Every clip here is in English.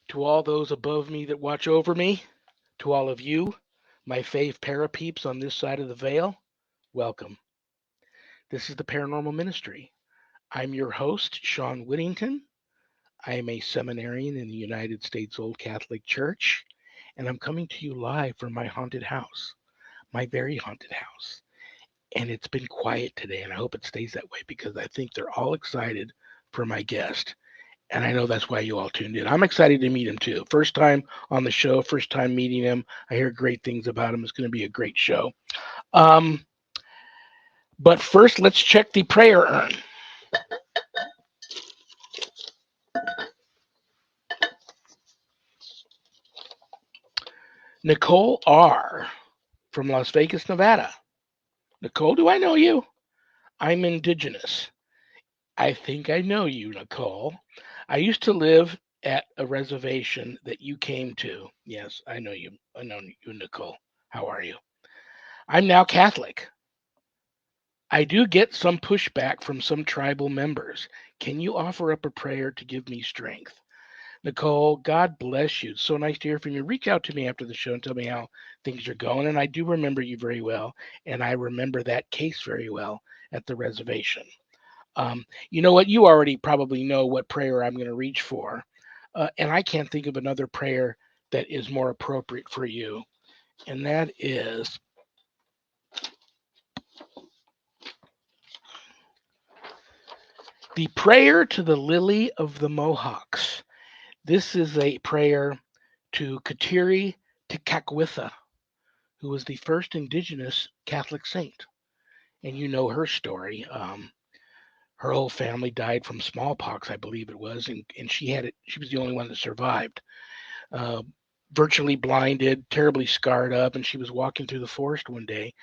To all those above me that watch over me, to all of you, my fave parapeeps on this side of the veil, welcome. This is the Paranormal Ministry. I'm your host, Sean Whittington. I am a seminarian in the United States Old Catholic Church, and I'm coming to you live from my haunted house, my very haunted house. And it's been quiet today, and I hope it stays that way because I think they're all excited for my guest. And I know that's why you all tuned in. I'm excited to meet him too. First time on the show, first time meeting him. I hear great things about him. It's going to be a great show. Um, but first, let's check the prayer urn. Nicole R. from Las Vegas, Nevada. Nicole, do I know you? I'm indigenous. I think I know you, Nicole. I used to live at a reservation that you came to. Yes, I know you. I know you, Nicole. How are you? I'm now Catholic. I do get some pushback from some tribal members. Can you offer up a prayer to give me strength? Nicole, God bless you. So nice to hear from you. Reach out to me after the show and tell me how things are going. And I do remember you very well. And I remember that case very well at the reservation. You know what? You already probably know what prayer I'm going to reach for. And I can't think of another prayer that is more appropriate for you. And that is the prayer to the Lily of the Mohawks. This is a prayer to Kateri Tekakwitha, who was the first indigenous Catholic saint. And you know her story. Her whole family died from smallpox, I believe it was, and she had it. She was the only one that survived. Uh, Virtually blinded, terribly scarred up, and she was walking through the forest one day,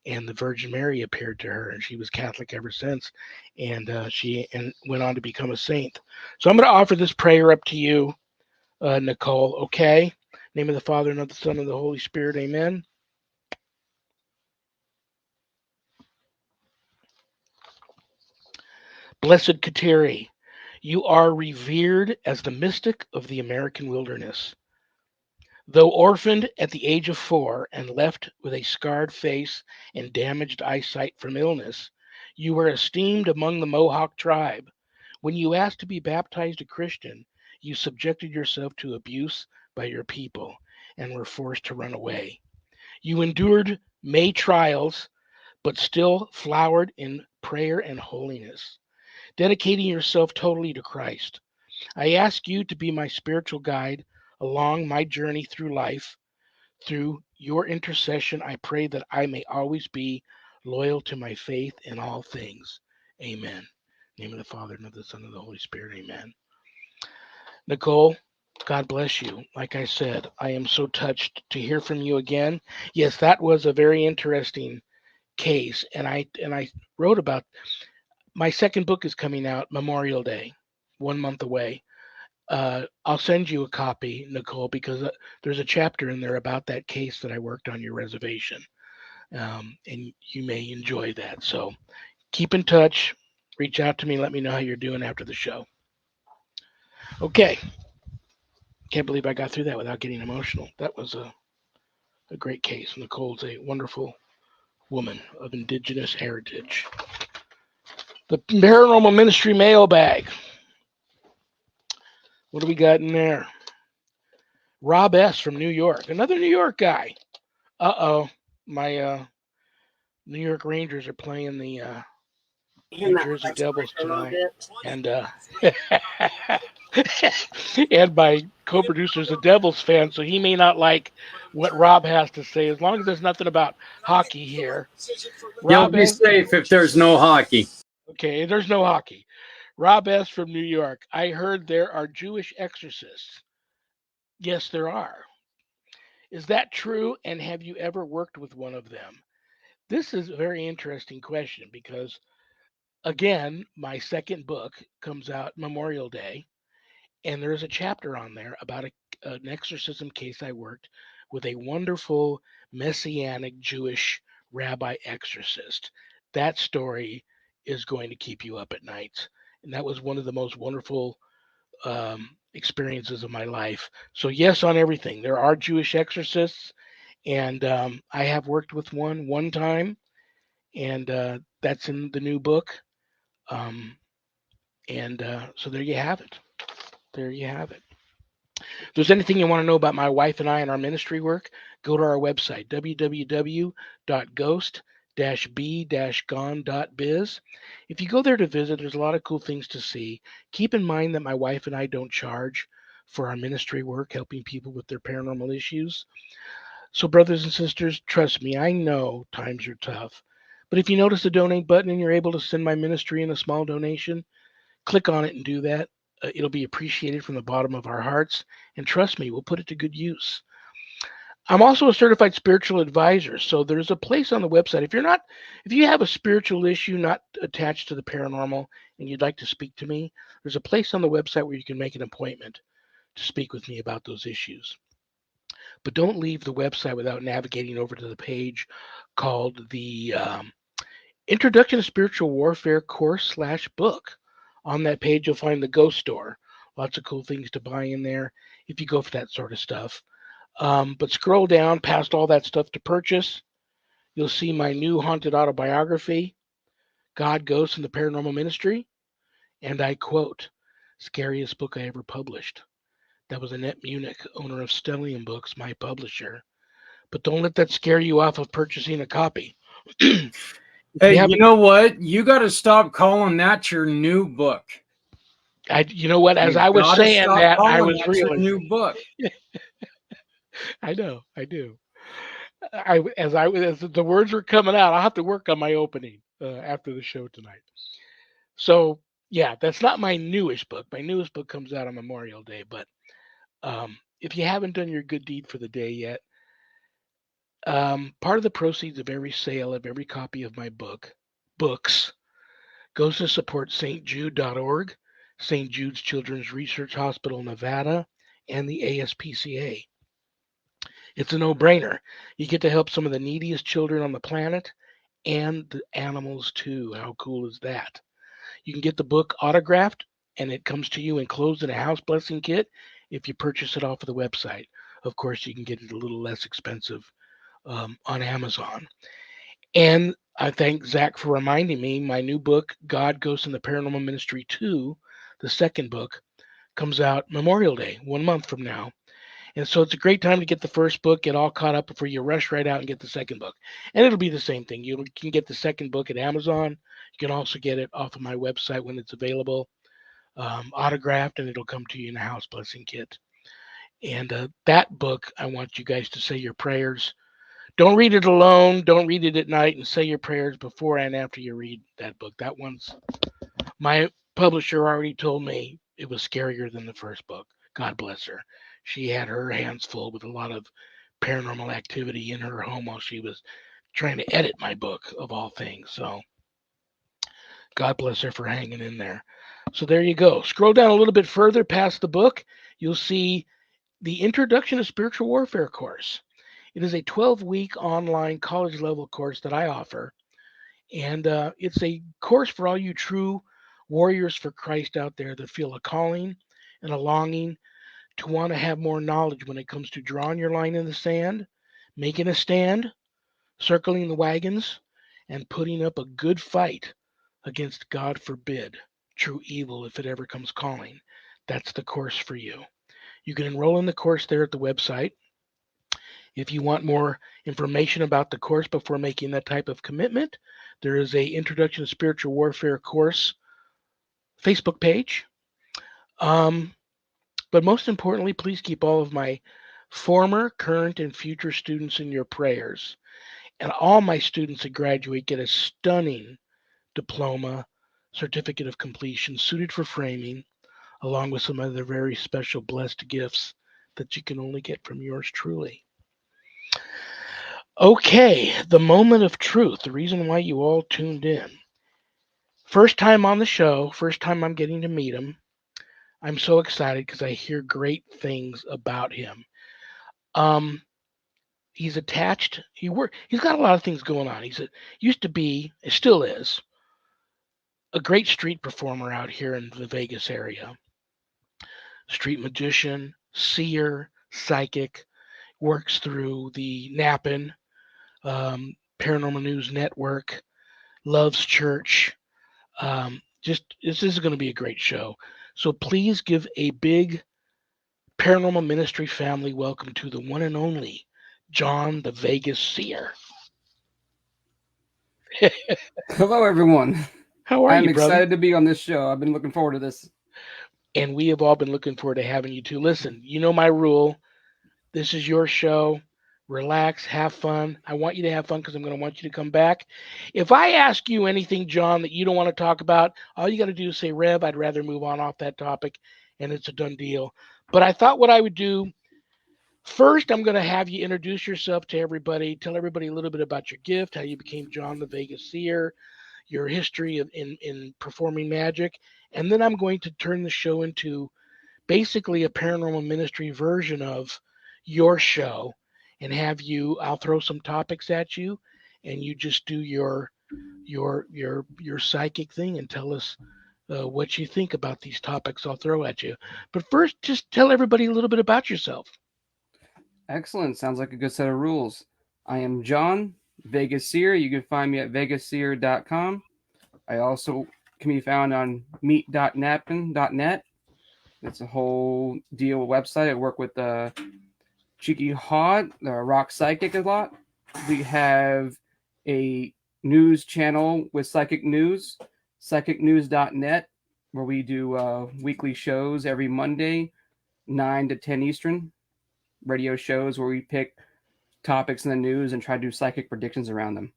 and the Virgin Mary appeared to her, and she was Catholic ever since, and she went on to become a saint. So I'm going to offer this prayer up to you, Nicole. Okay. Name of the Father and of the Son and the Holy Spirit. Amen. Blessed Kateri, you are revered as the mystic of the American wilderness. Though orphaned at the age of 4 and left with a scarred face and damaged eyesight from illness, you were esteemed among the Mohawk tribe. When you asked to be baptized a Christian, you subjected yourself to abuse by your people and were forced to run away. You endured May trials, but still flowered in prayer and holiness, dedicating yourself totally to Christ. I ask you to be my spiritual guide along my journey through life. Through your intercession, I pray that I may always be loyal to my faith in all things. Amen. In the name of the Father, and of the Son, and of the Holy Spirit. Amen. Nicole, God bless you. Like I said, I am so touched to hear from you again. Yes, that was a very interesting case, and I wrote about my second book is coming out Memorial Day, 1 month away. I'll send you a copy, Nicole, because there's a chapter in there about that case that I worked on your reservation, and you may enjoy that. So keep in touch. Reach out to me. Let me know how you're doing after the show. Okay. Can't believe I got through that without getting emotional. That was a great case. Nicole's a wonderful woman of indigenous heritage. The Paranormal Ministry mailbag. What do we got in there? Rob S. from New York. Another New York guy. Uh-oh. My New York Rangers are playing the New Jersey Devils tonight. And and my co-producer's a Devils fan, so he may not like what Rob has to say. As long as there's nothing about hockey here. You'll be safe if there's no hockey. Okay, there's no hockey. Rob S. from New York. I heard there are Jewish exorcists. Yes, there are. Is that true? And have you ever worked with one of them? This is a very interesting question because, again, my second book comes out Memorial Day, and there's a chapter on there about an exorcism case I worked with a wonderful Messianic Jewish rabbi exorcist. That story is going to keep you up at night. And that was one of the most wonderful experiences of my life. So yes, on everything. There are Jewish exorcists, and I have worked with one time, and that's in the new book. Um, and so there you have it. There you have it. If there's anything you want to know about my wife and I and our ministry work, go to our website, www.ghost-b-gone.biz. If you go there to visit, there's a lot of cool things to see. Keep in mind that my wife and I don't charge for our ministry work, helping people with their paranormal issues. So, brothers and sisters, trust me, I know times are tough. But if you notice the donate button and you're able to send my ministry in a small donation, click on it and do that. It'll be appreciated from the bottom of our hearts. And trust me, we'll put it to good use. I'm also a certified spiritual advisor. So there's a place on the website. If you have a spiritual issue not attached to the paranormal and you'd like to speak to me, there's a place on the website where you can make an appointment to speak with me about those issues. But don't leave the website without navigating over to the page called the Introduction to Spiritual Warfare course/book. On that page, you'll find the Ghost Store. Lots of cool things to buy in there if you go for that sort of stuff. But scroll down past all that stuff to purchase. You'll see my new haunted autobiography, God, Ghosts, and the Paranormal Ministry. And I quote, scariest book I ever published. That was Annette Munich, owner of Stellium Books, my publisher. But don't let that scare you off of purchasing a copy. Hey, you know what? You got to stop calling that your new book. You know what? As I was saying that, I was realizing your new book. I know, I do. As the words were coming out, I'll have to work on my opening after the show tonight. So yeah, that's not my newest book. My newest book comes out on Memorial Day. But if you haven't done your good deed for the day yet, part of the proceeds of every sale of every copy of my books, goes to support stjude.org, St. Jude's Children's Research Hospital, Nevada, and the ASPCA. It's a no-brainer. You get to help some of the neediest children on the planet and the animals too. How cool is that? You can get the book autographed, and it comes to you enclosed in a house blessing kit if you purchase it off of the website. Of course, you can get it a little less expensive on Amazon. And I thank Zach for reminding me my new book, God, Ghosts, and the Paranormal Ministry 2, the second book, comes out Memorial Day, 1 month from now. And so it's a great time to get the first book, get all caught up before you rush right out and get the second book. And it'll be the same thing. You can get the second book at Amazon. You can also get it off of my website when it's available, autographed, and it'll come to you in a house blessing kit. And that book, I want you guys to say your prayers. Don't read it alone. Don't read it at night, and say your prayers before and after you read that book. That one's, my publisher already told me it was scarier than the first book. God bless her. She had her hands full with a lot of paranormal activity in her home while she was trying to edit my book, of all things. So God bless her for hanging in there. So there you go. Scroll down a little bit further past the book. You'll see the Introduction to Spiritual Warfare course. It is a 12-week online college level course that I offer. And it's a course for all you true warriors for Christ out there that feel a calling and a longing to want to have more knowledge when it comes to drawing your line in the sand, making a stand, circling the wagons, and putting up a good fight against, God forbid, true evil if it ever comes calling. That's the course for you. You can enroll in the course there at the website. If you want more information about the course before making that type of commitment, there is a Introduction to Spiritual Warfare course Facebook page. But most importantly, please keep all of my former, current, and future students in your prayers. And all my students that graduate get a stunning diploma, certificate of completion, suited for framing, along with some other very special blessed gifts that you can only get from yours truly. Okay, the moment of truth, the reason why you all tuned in. First time on the show, first time I'm getting to meet him. I'm so excited because I hear great things about him. He's attached. He's got a lot of things going on. Used to be, still is, a great street performer out here in the Vegas area. street magician, seer, psychic, works through the NAPN, Paranormal News Network, loves church. Just this is going to be a great show. So please give a big Paranormal Ministry family welcome to the one and only John the Vegas Seer. Hello, everyone. How are I'm you, brother? excited to be on this show. I've been looking forward to this. And we have all been looking forward to having you too. Listen, you know my rule. This is your show. Relax, have fun. I want you to have fun because I'm going to want you to come back. If I ask you anything, John, that you don't want to talk about, all you got to do is say, Rev, I'd rather move on off that topic, and it's a done deal. But I thought what I would do first, I'm going to have you introduce yourself to everybody, tell everybody a little bit about your gift, how you became John the Vegas Seer, your history in performing magic, and then I'm going to turn the show into basically a paranormal ministry version of your show and have you I'll throw some topics at you and you just do your psychic thing and tell us what you think about these topics I'll throw at you. But first, just tell everybody a little bit about yourself. Excellent. Sounds like a good set of rules. I am John, Vegas Seer. You can find me at vegasseer.com. I also can be found on meet.napkin.net. It's a whole deal website. I work with Cheeky Hod, the rock psychic, a lot. We have a news channel with psychic news, psychicnews.net, where we do weekly shows every Monday, 9 to 10 Eastern. Radio shows where we pick topics in the news and try to do psychic predictions around them.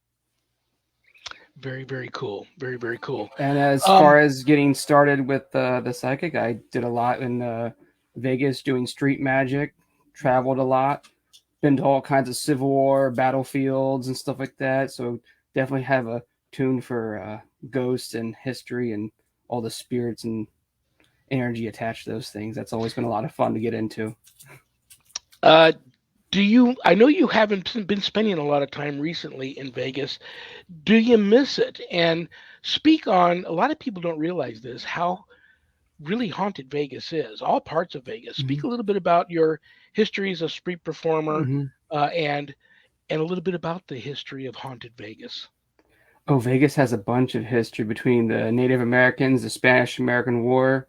Very, very cool. Very, very cool. And as far as getting started with the psychic, I did a lot in Vegas doing street magic, traveled a lot, been to all kinds of Civil War battlefields and stuff like that. So definitely have a tune for ghosts and history and all the spirits and energy attached to those things. That's always been a lot of fun to get into. I know you haven't been spending a lot of time recently in Vegas. Do you miss it? And speak on, a lot of people don't realize this, how really haunted Vegas is, all parts of Vegas. Speak a little bit about your history as a street performer and a little bit about the history of haunted Vegas. Oh, Vegas has a bunch of history between the Native Americans, the Spanish-American War,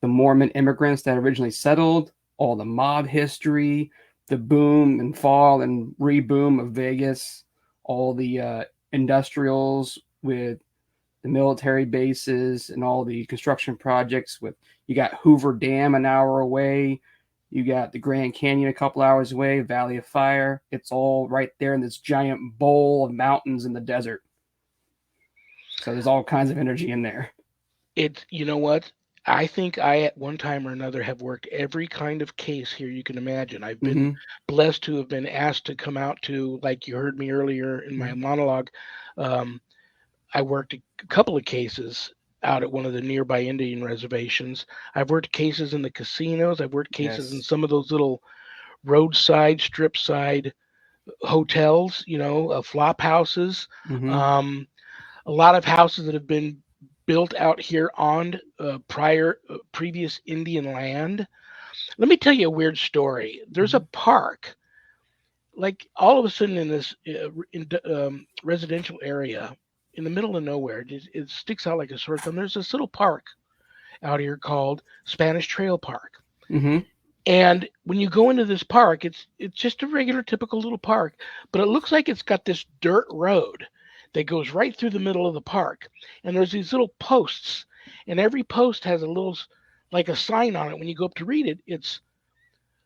the Mormon immigrants that originally settled, all the mob history, the boom and fall and reboom of Vegas, all the industrials with the military bases and all the construction projects. With you got Hoover Dam an hour away, you got the Grand Canyon a couple hours away, Valley of Fire. It's all right there in this giant bowl of mountains in the desert. So there's all kinds of energy in there. You know what? I think I, at one time or another, have worked every kind of case here you can imagine. I've been blessed to have been asked to come out to, like you heard me earlier in my monologue. I worked a couple of cases out at one of the nearby Indian reservations. I've worked cases in the casinos. I've worked cases in some of those little roadside, strip side hotels, flop houses. A lot of houses that have been built out here on previous Indian land. Let me tell you a weird story. There's a park, like all of a sudden in this residential area in the middle of nowhere. It sticks out like a sore thumb. There's this little park out here called Spanish Trail Park. And when you go into this park, it's just a regular, typical little park, but it looks like it's got this dirt road that goes right through the middle of the park. And there's these little posts, and every post has a little, like a sign on it. When you go up to read it, it's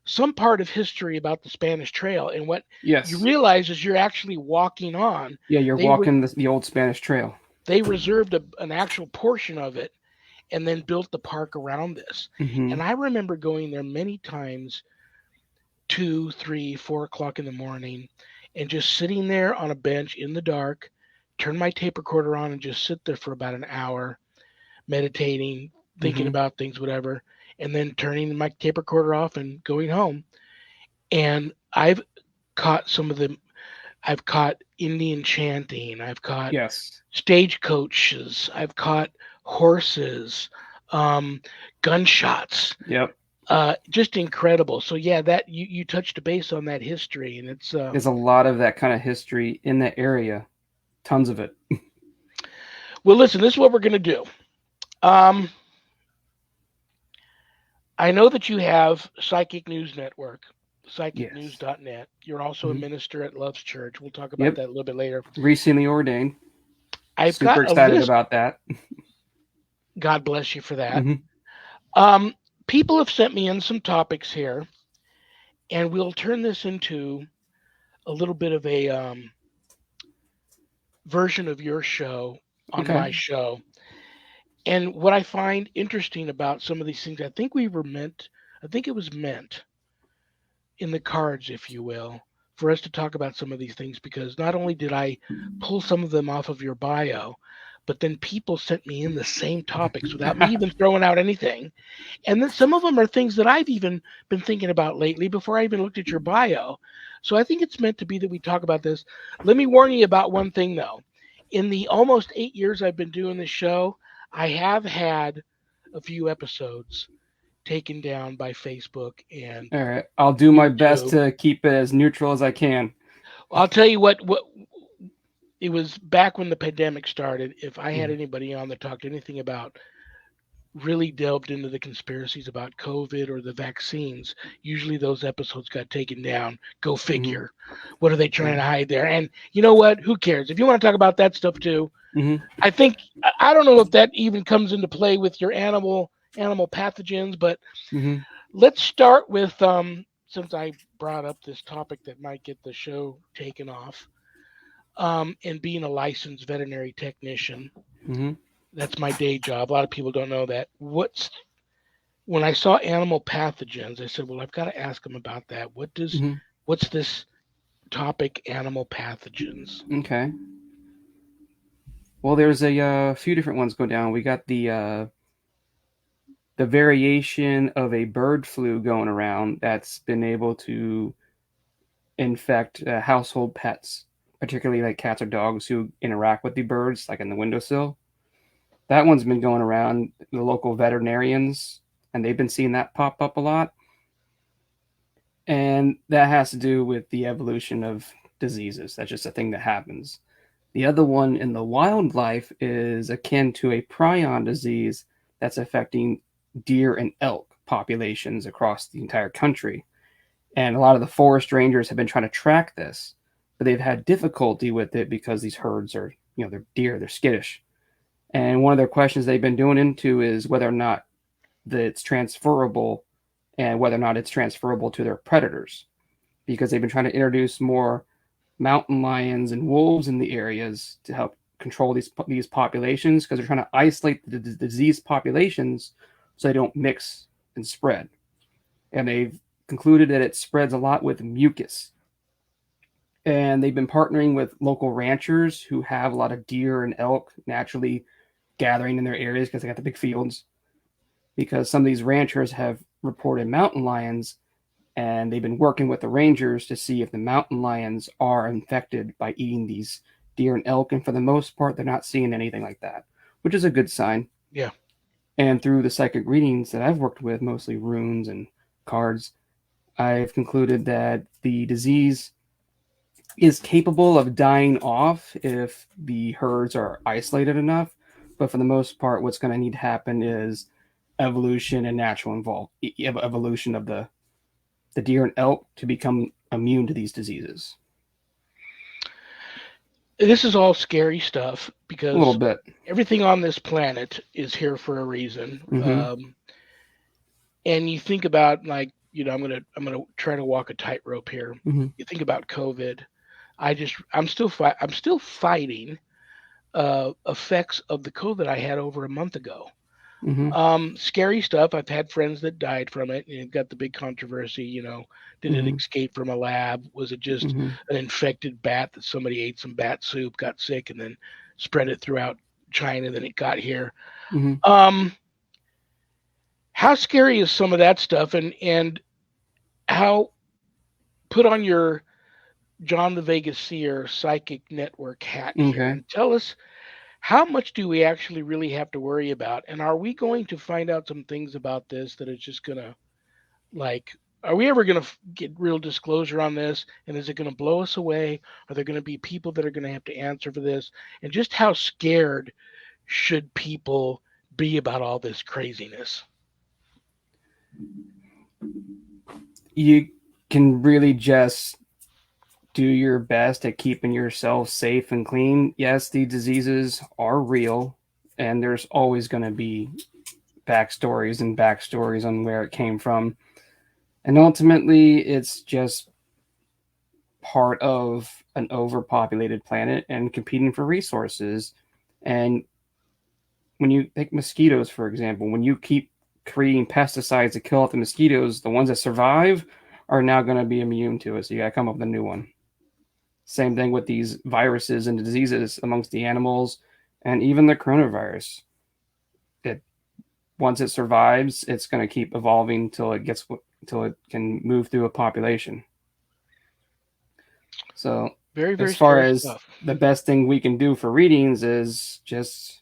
some part of history about the Spanish Trail. And what you realize is you're actually walking on. Yeah, you're walking the old Spanish Trail. They reserved an actual portion of it and then built the park around this. And I remember going there many times, 2, 3, 4 o'clock in the morning, and just sitting there on a bench in the dark, turn my tape recorder on and just sit there for about an hour, meditating, thinking about things, whatever, and then turning my tape recorder off and going home. And I've caught I've caught Indian chanting, I've caught stagecoaches, I've caught horses, gunshots. Yep. Just incredible. So yeah, that you touched a base on that history, and it's There's a lot of that kind of history in that area. Tons of it. well. Listen, this is what we're gonna do. Um, I know that you have Psychic News Network, Yes. psychicnews.net. You're also a Mm-hmm. minister at Love's Church. We'll talk about Yep. that a little bit later. Recently ordained. I've Super got a excited list. about that. God bless you for that. Mm-hmm. Um, People have sent me in some topics here, and we'll turn this into a little bit of a version of your show on Okay. my show. And what I find interesting about some of these things, I think it was meant in the cards, if you will, for us to talk about some of these things because not only did I pull some of them off of your bio, but then people sent me in the same topics without me even throwing out anything. And then some of them are things that I've even been thinking about lately before I even looked at your bio. So I think it's meant to be that we talk about this. Let me warn you about one thing though. In the almost 8 years I've been doing this show, I have had a few episodes taken down by Facebook and All right. I'll do my best YouTube. to keep it as neutral as I can. I'll tell you what it was back when the pandemic started. If I had Mm-hmm. anybody on that talked anything about really delved into the conspiracies about COVID or the vaccines, usually those episodes got taken down. Go Mm-hmm. figure. What are they trying Yeah. to hide there? And you know what? Who cares? If you want to talk about that stuff too, Mm-hmm. I think I don't know if that even comes into play with your animal pathogens, but Mm-hmm. let's start with since I brought up this topic that might get the show taken off. And being a licensed veterinary technician, Mm-hmm. that's my day job. A lot of people don't know that. When I saw animal pathogens, I said, well, I've got to ask them about that. Mm-hmm. What's this topic, animal pathogens? Okay. Well, there's a few different ones going down. We got the variation of a bird flu going around that's been able to infect household pets, particularly like cats or dogs who interact with the birds, like in the windowsill. That one's been going around the local veterinarians, and they've been seeing that pop up a lot. And that has to do with the evolution of diseases. That's just a thing that happens. The other one in the wildlife is akin to a prion disease that's affecting deer and elk populations across the entire country. And a lot of the forest rangers have been trying to track this, but they've had difficulty with it because these herds are, they're deer, they're skittish. And one of their questions they've been doing into is whether or not that it's transferable and whether or not it's transferable to their predators, because they've been trying to introduce more mountain lions and wolves in the areas to help control these populations, because they're trying to isolate the disease populations so they don't mix and spread. And they've concluded that it spreads a lot with mucus. And they've been partnering with local ranchers who have a lot of deer and elk naturally gathering in their areas because they got the big fields. Because some of these ranchers have reported mountain lions, and they've been working with the rangers to see if the mountain lions are infected by eating these deer and elk. And for the most part, they're not seeing anything like that, which is a good sign. Yeah. And through the psychic readings that I've worked with, mostly runes and cards, I've concluded that the disease is capable of dying off if the herds are isolated enough. But for the most part, what's going to need to happen is evolution and natural evolution of the deer and elk to become immune to these diseases. This is all scary stuff A because little bit. everything on this planet is here for a reason. Mm-hmm. And you think about I'm gonna try to walk a tightrope here. Mm-hmm. You think about COVID. I'm still fighting effects of the COVID I had over a month ago. Mm-hmm. Scary stuff. I've had friends that died from it, and it got the big controversy. Did it Mm-hmm. escape from a lab? Was it just Mm-hmm. an infected bat that somebody ate some bat soup, got sick, and then spread it throughout China? Then it got here. Mm-hmm. How scary is some of that stuff, and how put on your John the Vegas Seer psychic network hat here Okay. and tell us how much do we actually really have to worry about? And are we going to find out some things about this that is just going to Like, are we ever going to get real disclosure on this? And is it going to blow us away? Are there going to be people that are going to have to answer for this? And just how scared should people be about all this craziness? You can really just do your best at keeping yourself safe and clean. Yes, the diseases are real, and there's always going to be backstories on where it came from. And ultimately, it's just part of an overpopulated planet and competing for resources. And when you take mosquitoes, for example, when you keep creating pesticides to kill off the mosquitoes, the ones that survive are now going to be immune to it. So you got to come up with a new one. Same thing with these viruses and diseases amongst the animals and even the coronavirus. It once it survives, it's going to keep evolving till it can move through a population. So very, very as far scary as stuff. The best thing we can do for readings is just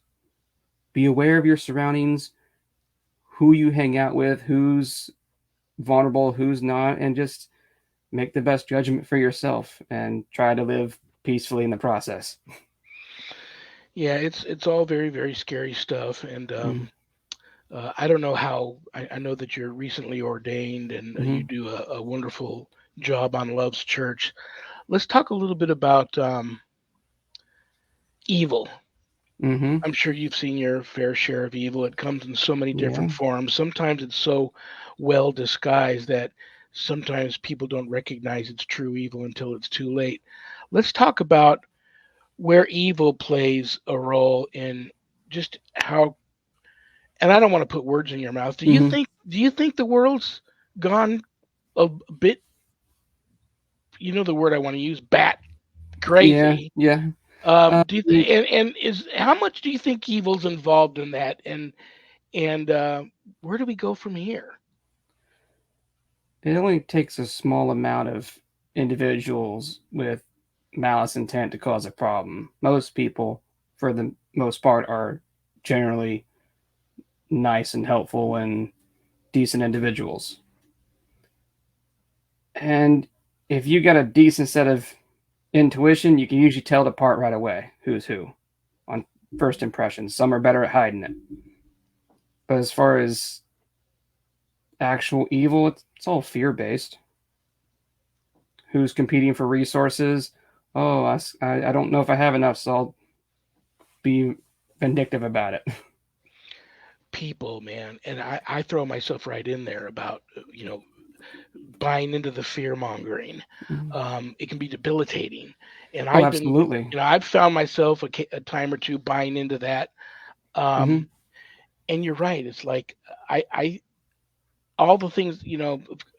be aware of your surroundings, who you hang out with, who's vulnerable, who's not, and just make the best judgment for yourself and try to live peacefully in the process. Yeah, it's all very, very scary stuff. And Mm-hmm. I don't know how. I know that you're recently ordained and you Mm-hmm. do a wonderful job on Love's Church. Let's talk a little bit about evil. Mm-hmm. I'm sure you've seen your fair share of evil. It comes in so many different Yeah. forms. Sometimes it's so well disguised that sometimes people don't recognize it's true evil until it's too late. Let's talk about where evil plays a role in just how, and I don't want to put words in your mouth. Mm-hmm. Do you think the world's gone a bit, you know the word I want to use, bat Yeah. crazy? Yeah. Do you It and is how much do you think evil's involved in that? And where do we go from here? only takes a small amount of individuals with malice intent to cause a problem. Most people, for the most part, are generally nice and helpful and decent individuals. And if you got a decent set of intuition, you can usually tell it apart right away who's who on first impressions. Some are better at hiding it. But as far as actual evil, it's all fear based. Who's competing for resources? Oh, I don't know if I have enough, so I'll be vindictive about it. People, man, and I throw myself right in there about you know buying into the fear mongering. It can be debilitating, and Oh, I've been, absolutely. I've found myself a time or two buying into that. Mm-hmm. Um, and you're right. It's like I all the things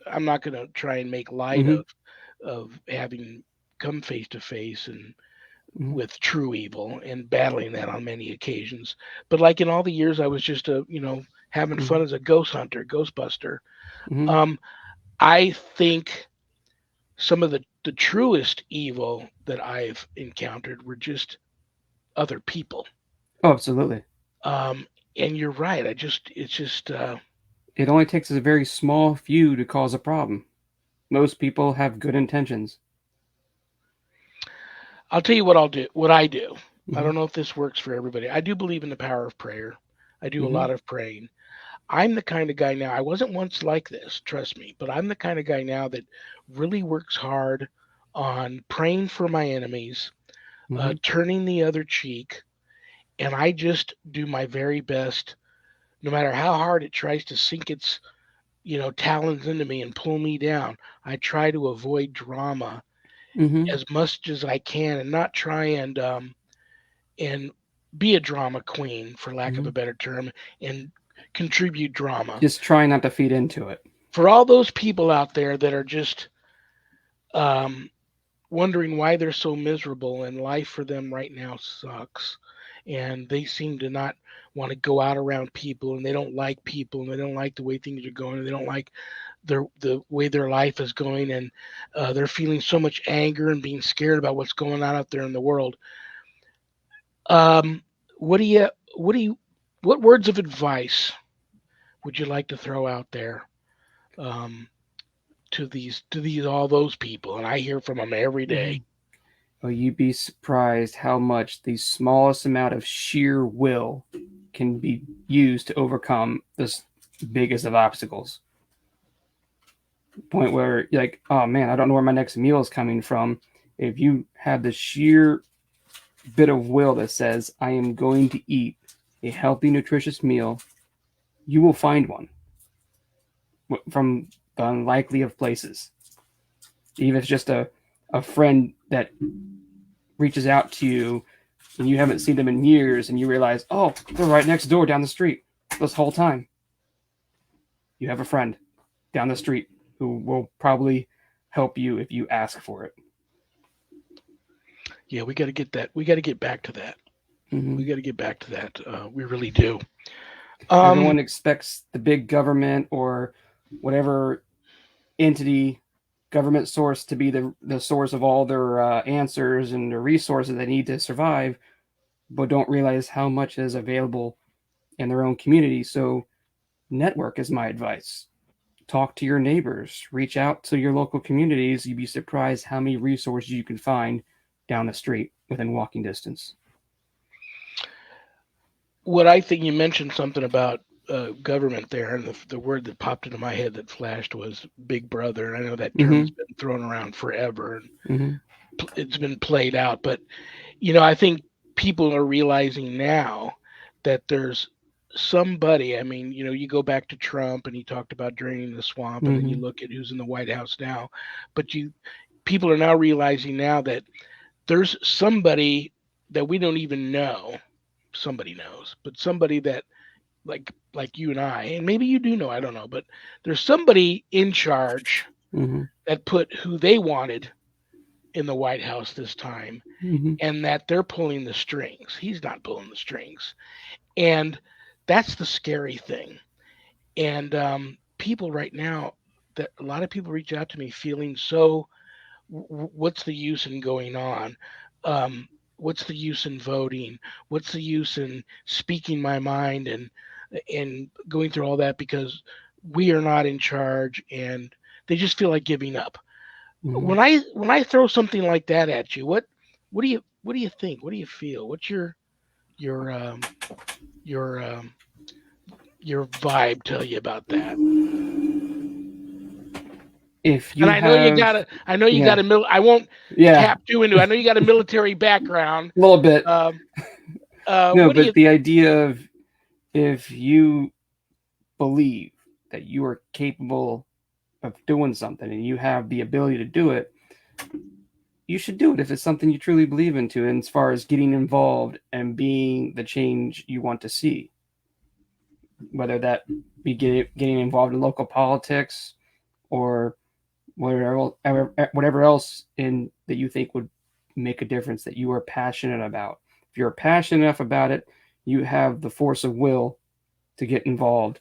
I'm not going to try and make light Mm-hmm. of having come face to face and Mm-hmm. with true evil and battling that on many occasions. But like in all the years I was just a having fun as a ghost hunter, ghostbuster. Mm-hmm. Um, I think some of the truest evil that I've encountered were just other people. Oh, absolutely. Um, and you're right. It's just It only takes a very small few to cause a problem. Most people have good intentions. I'll tell you what I'll do. What I do. I Mm-hmm. don't know if this works for everybody. I do believe in the power of prayer. I do a Mm-hmm. lot of praying. I'm the kind of guy now. I wasn't once like this, trust me, but I'm the kind of guy now that really works hard on praying for my enemies, Mm-hmm. turning the other cheek, and I just do my very best, no matter how hard it tries to sink its talons into me and pull me down. I try to avoid drama Mm-hmm. as much as I can and not try and be a drama queen, for lack of Mm-hmm. a better term, and contribute drama. Just try not to feed into it. For all those people out there that are just um, wondering why they're so miserable and life for them right now sucks, and they seem to not want to go out around people, and they don't like people, and they don't like the way things are going, and they don't like the way their life is going, and they're feeling so much anger and being scared about what's going on out there in the world. Um, what do you what do you what words of advice would you like to throw out there? to all those people, and I hear from them every day. Well, you'd be surprised how much the smallest amount of sheer will can be used to overcome this biggest of obstacles. Point where you're like, oh man, I don't know where my next meal is coming from. If you have the sheer bit of will that says, I am going to eat a healthy, nutritious meal, you will find one from the unlikely of places. Even if it's just a friend that reaches out to you and you haven't seen them in years and you realize, oh, they're right next door down the street this whole time. You have a friend down the street who will probably help you if you ask for it. Yeah, we got to get that. We got to get back to that. Mm-hmm. We got to get back to that. We really do. Everyone expects the big government or whatever entity, government source, to be the source of all their answers and the resources they need to survive, but don't realize how much is available in their own community. So network is my advice. Talk to your neighbors, reach out to your local communities. You'd be surprised how many resources you can find down the street within walking distance. What I think, you mentioned something about government there, and the word that popped into my head that flashed was Big Brother. And I know that term has been thrown around forever, and it's been played out. But I think people are realizing now that there's somebody. I mean, you go back to Trump, and he talked about draining the swamp, and then you look at who's in the White House now. But people are now realizing now that there's somebody that we don't even know. Somebody knows, but somebody that like you and I, and maybe you do know, I don't know, but there's somebody in charge that put who they wanted in the White House this time, and that they're pulling the strings. He's not pulling the strings. And that's the scary thing. And people right now, that a lot of people reach out to me feeling so, what's the use in going on? What's the use in voting? What's the use in speaking my mind and going through all that, because we are not in charge, and they just feel like giving up. When I throw something like that at you, what do you think? What do you feel? What's your vibe tell you about that? If you and I know you got a, I won't tap too into. I know you got a military background, a little bit. No, but the idea of, if you believe that you are capable of doing something and you have the ability to do it, you should do it if it's something you truly believe into, and as far as getting involved and being the change you want to see. Whether that be getting involved in local politics or whatever else in that you think would make a difference, that you are passionate about. If you're passionate enough about it, you have the force of will to get involved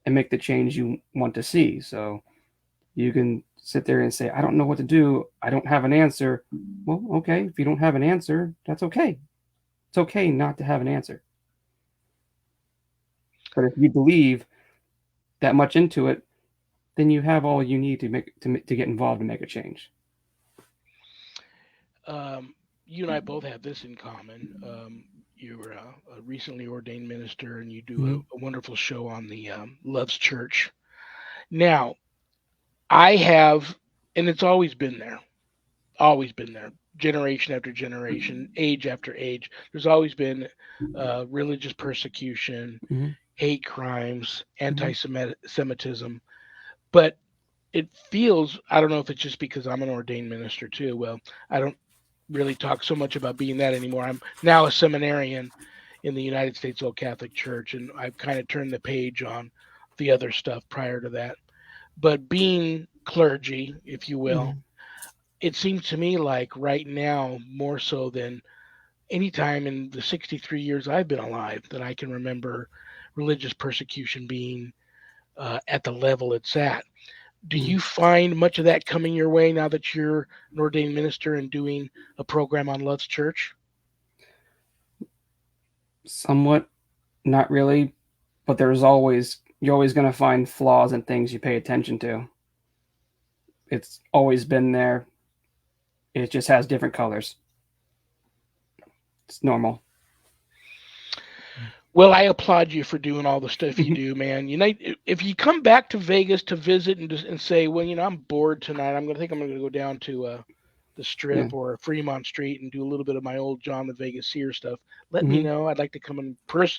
and make the change you want to see. So you can sit there and say, I don't know what to do. I don't have an answer. Well, okay. If you don't have an answer, that's okay. It's okay not to have an answer. But if you believe that much into it, then you have all you need to get involved and make a change. You and I both have this in common. You're a recently ordained minister, and you do a wonderful show on the Love's Church. Now, I have, and it's always been there, generation after generation, age after age. There's always been religious persecution, hate crimes, anti-Semitism. But it feels, I don't know if it's just because I'm an ordained minister too. Well, I don't really talk so much about being that anymore. I'm now a seminarian in the United States Old Catholic Church, and I've kind of turned the page on the other stuff prior to that. But being clergy, if you will, it seems to me like right now, more so than any time in the 63 years I've been alive, that I can remember religious persecution being at the level it's at. Do you find much of that coming your way now that you're an ordained minister and doing a program on Love's Church? Somewhat, not really, but there's always, you're always going to find flaws in things you pay attention to. It's always been there. It just has different colors. It's normal. Well, I applaud you for doing all the stuff you do, man. You know, if you come back to Vegas to visit and say, well, you know, I'm bored tonight, I'm going to go down to the Strip or Fremont Street and do a little bit of my old John the Vegas Seer stuff. Let me know. I'd like to come in person,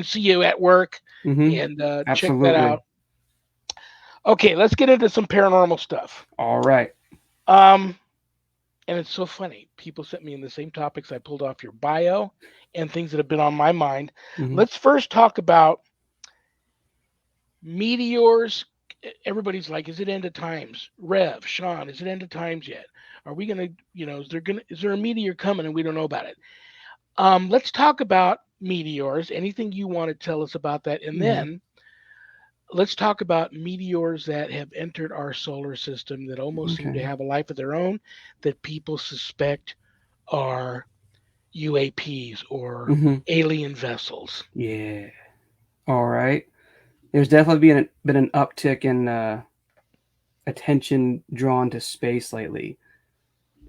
see you at work, and check that out. Okay, let's get into some paranormal stuff. All right. And it's so funny. People sent me in the same topics I pulled off your bio and things that have been on my mind. Let's first talk about meteors. Everybody's like, is it end of times? Rev, Sean, is it end of times yet? Are we going to, you know, is there a meteor coming and we don't know about it? Let's talk about meteors. Anything you want to tell us about that? And then let's talk about meteors that have entered our solar system that almost seem to have a life of their own, that people suspect are UAPs or alien vessels. Yeah. All right. There's definitely been an uptick in attention drawn to space lately.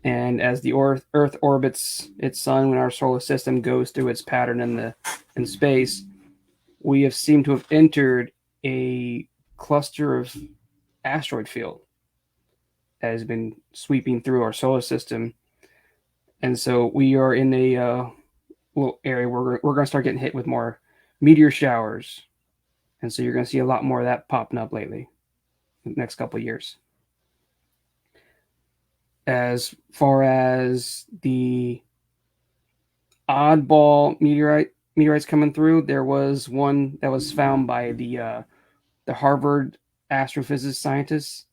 And as the Earth orbits its sun, when our solar system goes through its pattern in space, we have seemed to have entered a cluster of asteroid field that has been sweeping through our solar system. And so we are in a little area where we're going to start getting hit with more meteor showers. And so you're going to see a lot more of that popping up lately in the next couple of years. As far as the oddball meteorites coming through, there was one that was found by the Harvard astrophysics scientist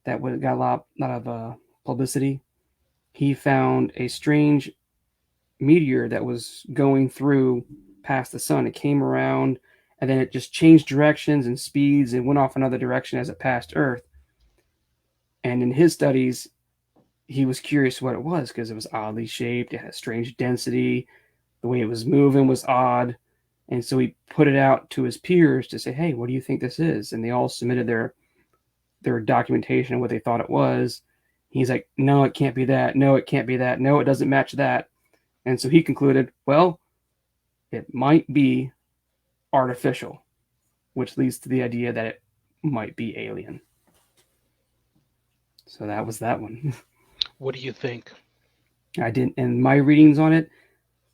that got a lot of publicity. He found a strange meteor that was going through past the sun. It came around and then it just changed directions and speeds and went off another direction as it passed Earth. And in his studies, he was curious what it was because it was oddly shaped. It had a strange density. The way it was moving was odd. And so he put it out to his peers to say, hey, what do you think this is? And they all submitted their documentation of what they thought it was. He's like, no, it can't be that. No, it can't be that. No, it doesn't match that. And so he concluded, well, it might be artificial, which leads to the idea that it might be alien. So that was that one. What do you think? And my readings on it,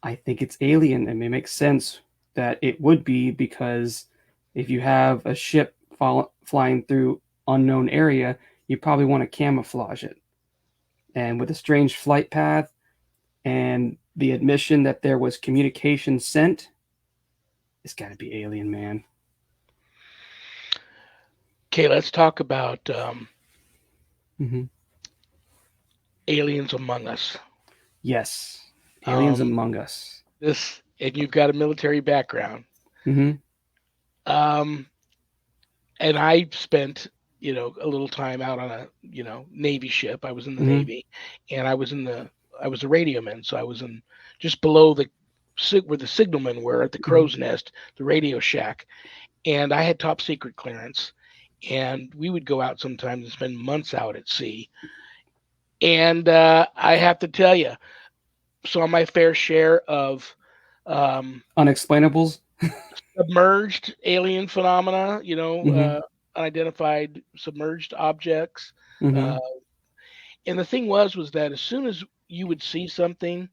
I think it's alien. And it makes sense that it would be, because if you have a ship flying through unknown area, you probably want to camouflage it. And with a strange flight path and the admission that there was communication sent, it's got to be alien, man. Okay, let's talk about aliens among us. Yes, aliens among us. And you've got a military background. And I spent, a little time out on a, Navy ship. I was in the Navy, and I was a radio man. So I was in just below where the signalmen were at the crow's nest, the radio shack. And I had top secret clearance, and we would go out sometimes and spend months out at sea. And I have to tell you, saw my fair share of unexplainables, submerged alien phenomena, unidentified submerged objects. And the thing was that as soon as you would see something,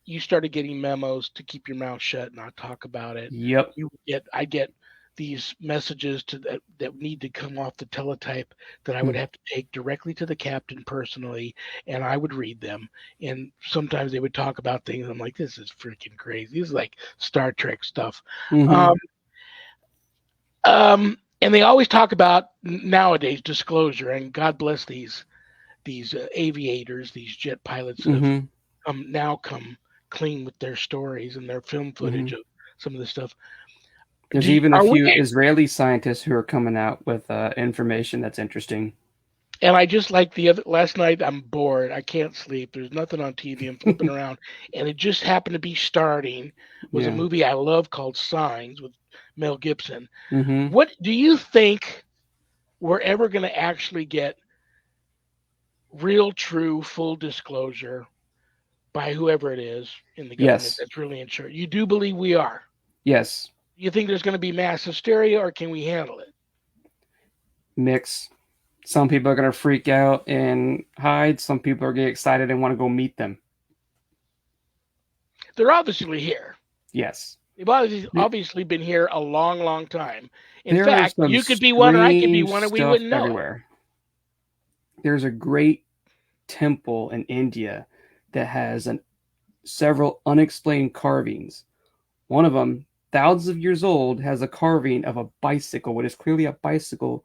you started getting memos to keep your mouth shut, not talk about it. Yep. I get these messages that need to come off the teletype that I would have to take directly to the captain personally, and I would read them. And sometimes they would talk about things. I'm like, this is freaking crazy. This is like Star Trek stuff. And they always talk about nowadays disclosure, and God bless these aviators, these jet pilots that have come clean with their stories and their film footage of some of this stuff. There's even a few Israeli scientists who are coming out with information that's interesting. And I just like last night, I'm bored. I can't sleep. There's nothing on TV. I'm flipping around. And it just happened to be starting was a movie I love called Signs with Mel Gibson. Mm-hmm. What do you think we're ever going to actually get real, true, full disclosure by whoever it is in the government Yes. that's really in charge? You do believe we are? Yes. You think there's going to be mass hysteria, or can we handle it? Mix. Some people are going to freak out and hide. Some people are going to get excited and want to go meet them. They're obviously here. Yes. They've obviously been here a long, long time. In There fact, is some you could be one or I could be strange one and we stuff wouldn't know it. everywhere. There's a great temple in India that has several unexplained carvings. One of them, thousands of years old, has a carving of a bicycle, what is clearly a bicycle,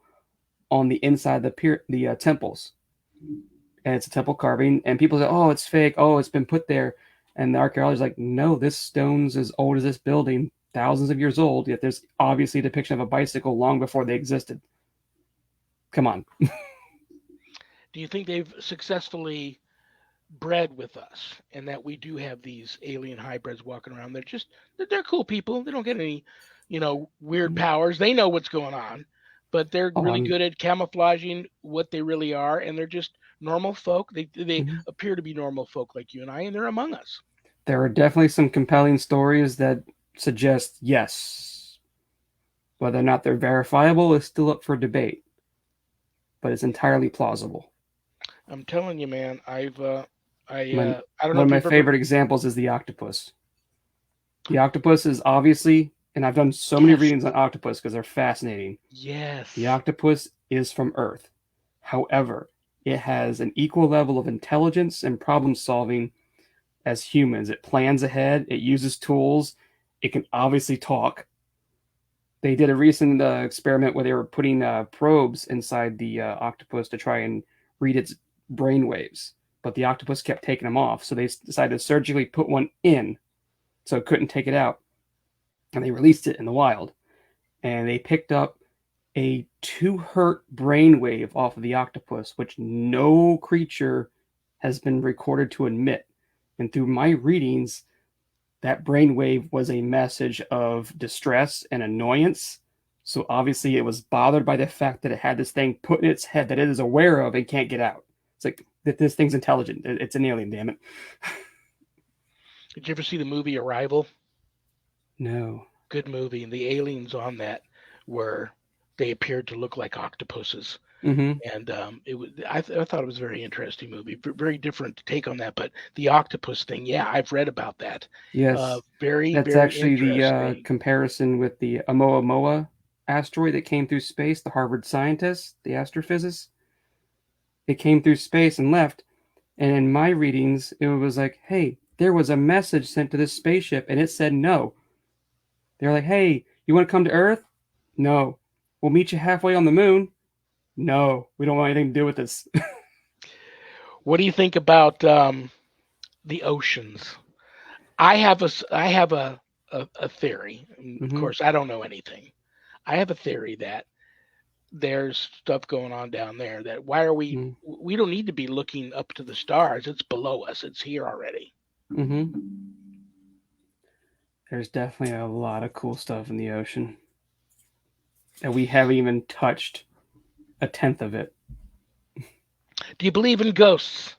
on the inside of the temples. And it's a temple carving, and people say, "Oh, it's fake. Oh, it's been put there." And the archaeologists are like, "No, this stone's as old as this building, thousands of years old. Yet there's obviously a depiction of a bicycle long before they existed. Come on." Do you think they've successfully bred with us, and that we do have these alien hybrids walking around? They're cool people. They don't get any, weird powers. They know what's going on, but they're really good at camouflaging what they really are, and they're just normal folk. They appear to be normal folk like you and I, and they're among us. There are definitely some compelling stories that suggest yes. Whether or not they're verifiable is still up for debate, but it's entirely plausible. I'm telling you, man. I don't know. One of my favorite examples is the octopus. The octopus is obviously, and I've done so many readings on octopus because they're fascinating. Yes. The octopus is from Earth. However, it has an equal level of intelligence and problem solving as humans. It plans ahead. It uses tools. It can obviously talk. They did a recent experiment where they were putting probes inside the octopus to try and read its brain waves, but the octopus kept taking them off. So they decided to surgically put one in so it couldn't take it out. And they released it in the wild. And they picked up a 2 hertz brainwave off of the octopus, which no creature has been recorded to emit. And through my readings, that brainwave was a message of distress and annoyance. So obviously it was bothered by the fact that it had this thing put in its head that it is aware of and can't get out. It's like that this thing's intelligent. It's an alien, damn it. Did you ever see the movie Arrival? No. Good movie. And the aliens on that they appeared to look like octopuses. Mm-hmm. And I thought it was a very interesting movie, very different take on that. But the octopus thing, yeah, I've read about that. Yes, that's very actually the comparison with the Oumuamua asteroid that came through space. The Harvard scientist, the astrophysicist, it came through space and left. And in my readings, it was like, hey, there was a message sent to this spaceship, and it said no. They're like, hey, you want to come to Earth? No. We'll meet you halfway on the moon. No, we don't want anything to do with this. What do you think about the oceans? I have a theory. Of course, I don't know anything. I have a theory that there's stuff going on down there. That why are we? We don't need to be looking up to the stars. It's below us. It's here already. Mm-hmm. There's definitely a lot of cool stuff in the ocean, and we haven't even touched a tenth of it. Do you believe in ghosts?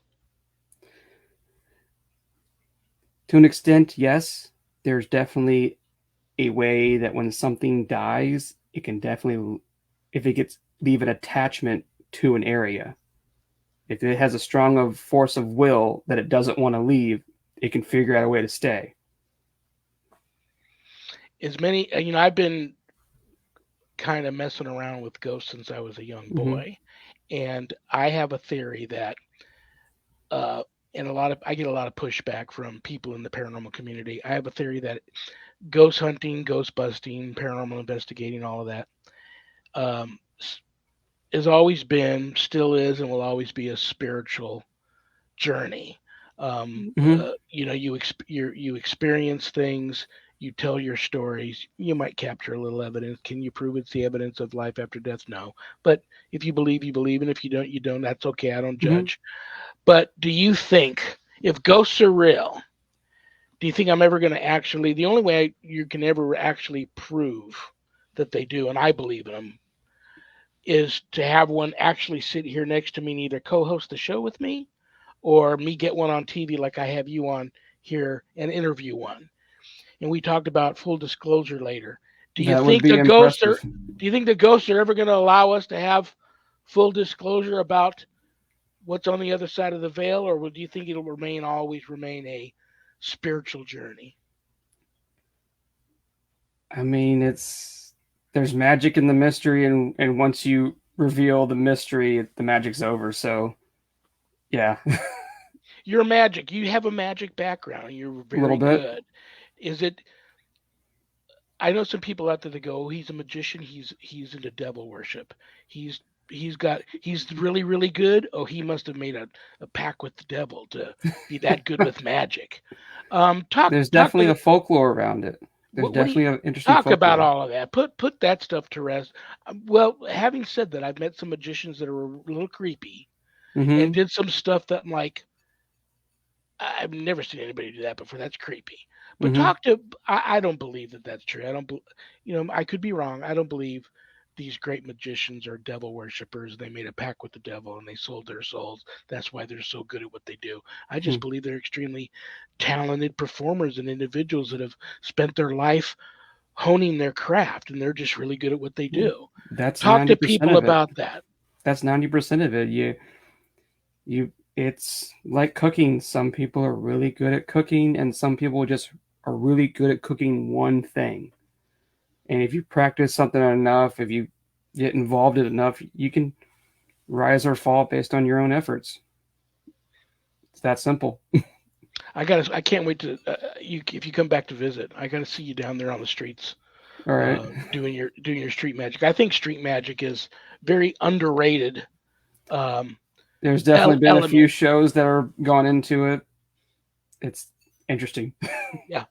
To an extent, yes. There's definitely a way that when something dies, it can definitely, if it gets, leave an attachment to an area. If it has a strong force of will that it doesn't want to leave, it can figure out a way to stay. I've been kind of messing around with ghosts since I was a young boy, and I have a theory that, I get a lot of pushback from people in the paranormal community. I have a theory that ghost hunting, ghost busting, paranormal investigating, all of that, has always been, still is, and will always be a spiritual journey. You experience things. You tell your stories. You might capture a little evidence. Can you prove it's the evidence of life after death? No. But if you believe, you believe. And if you don't, you don't. That's okay. I don't judge. But do you think, if ghosts are real, do you think I'm ever going to the only way you can ever actually prove that they do, and I believe in them, is to have one actually sit here next to me and either co-host the show with me or me get one on TV like I have you on here and interview one. And we talked about full disclosure later. Do you That would think be the ghosts are impressive. do you think the ghosts are ever going to allow us to have full disclosure about what's on the other side of the veil, or do you think it'll always remain a spiritual journey? I mean, there's magic in the mystery, and once you reveal the mystery, the magic's over. So, yeah, You're magic. You have a magic background. You're a little very bit. good. Is it? I know some people out there that go, oh, he's a magician. He's into devil worship. He's he's really good. Oh, he must have made a pact with the devil to be that good with magic. There's Talk definitely to a folklore around it. There's what do you definitely an interesting talk about folklore. all of that? Put that stuff to rest. Well, having said that, I've met some magicians that are a little creepy and Mm-hmm. did some stuff that I'm like, I've never seen anybody do that before. That's creepy. But Mm-hmm. I don't believe that that's true. I don't, I could be wrong. I don't believe these great magicians are devil worshippers. They made a pact with the devil and they sold their souls. That's why they're so good at what they do. I just Hmm. believe they're extremely talented performers and individuals that have spent their life honing their craft and they're just really good at what they do. That's Talk to 90% people of it. about that. That's 90% of it. It's like cooking. Some people are really good at cooking, and some people just are really good at cooking one thing. And if you practice something enough, if you get involved in it enough, you can rise or fall based on your own efforts. It's that simple. I can't wait to if you come back to visit. I got to see you down there on the streets All right. doing your street magic. I think street magic is very underrated um, There's definitely been a few element. shows that are gone into it. It's interesting. Yeah,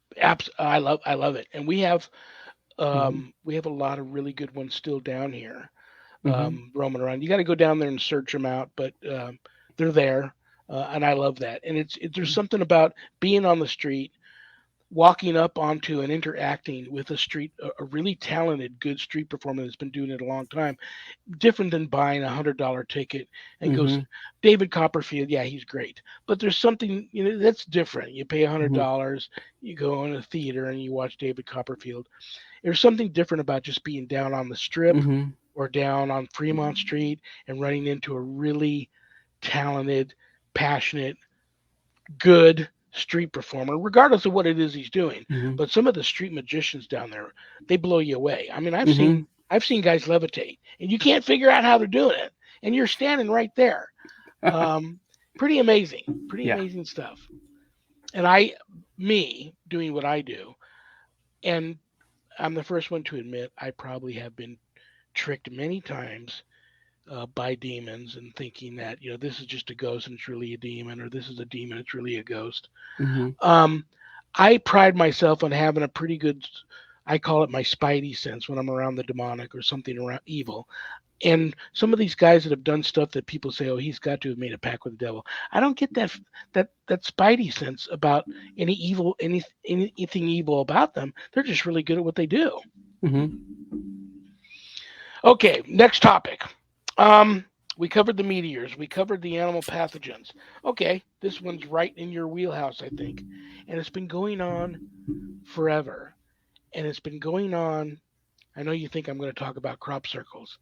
I love it, and Mm-hmm. we have a lot of really good ones still down here Mm-hmm. roaming around. You got to go down there and search them out, but they're there, and I love that. And there's something about being on the street, walking up onto and interacting with a really talented, good street performer that's been doing it a long time, different than buying $100 ticket and goes. Mm-hmm. David Copperfield, yeah, he's great, but there's something that's different. You pay Mm-hmm. $100, you go in a theater and you watch David Copperfield. There's something different about just being down on the strip Mm-hmm. or down on Fremont Street and running into a really talented, passionate, good street performer, regardless of what it is he's doing. Mm-hmm. But some of the street magicians down there, they blow you away. I mean, Mm-hmm. I've seen guys levitate, and you can't figure out how they're doing it, and you're standing right there. Um, pretty Yeah. amazing stuff. And me doing what I do, and I'm the first one to admit I probably have been tricked many times by demons and thinking that this is just a ghost and it's really a demon, or this is a demon, it's really a ghost. Mm-hmm. Um, I pride myself on having a pretty good, I call it my spidey sense when I'm around the demonic or something around evil. And some of these guys that have done stuff that people say, oh, he's got to have made a pact with the devil. I don't get that spidey sense about anything evil about them. They're just really good at what they do. Mm-hmm. Okay, next topic. Um, we covered the meteors. We covered the animal pathogens. Okay, this one's right in your wheelhouse, I think. And it's been going on forever. And it's been going on. I know you think I'm going to talk about crop circles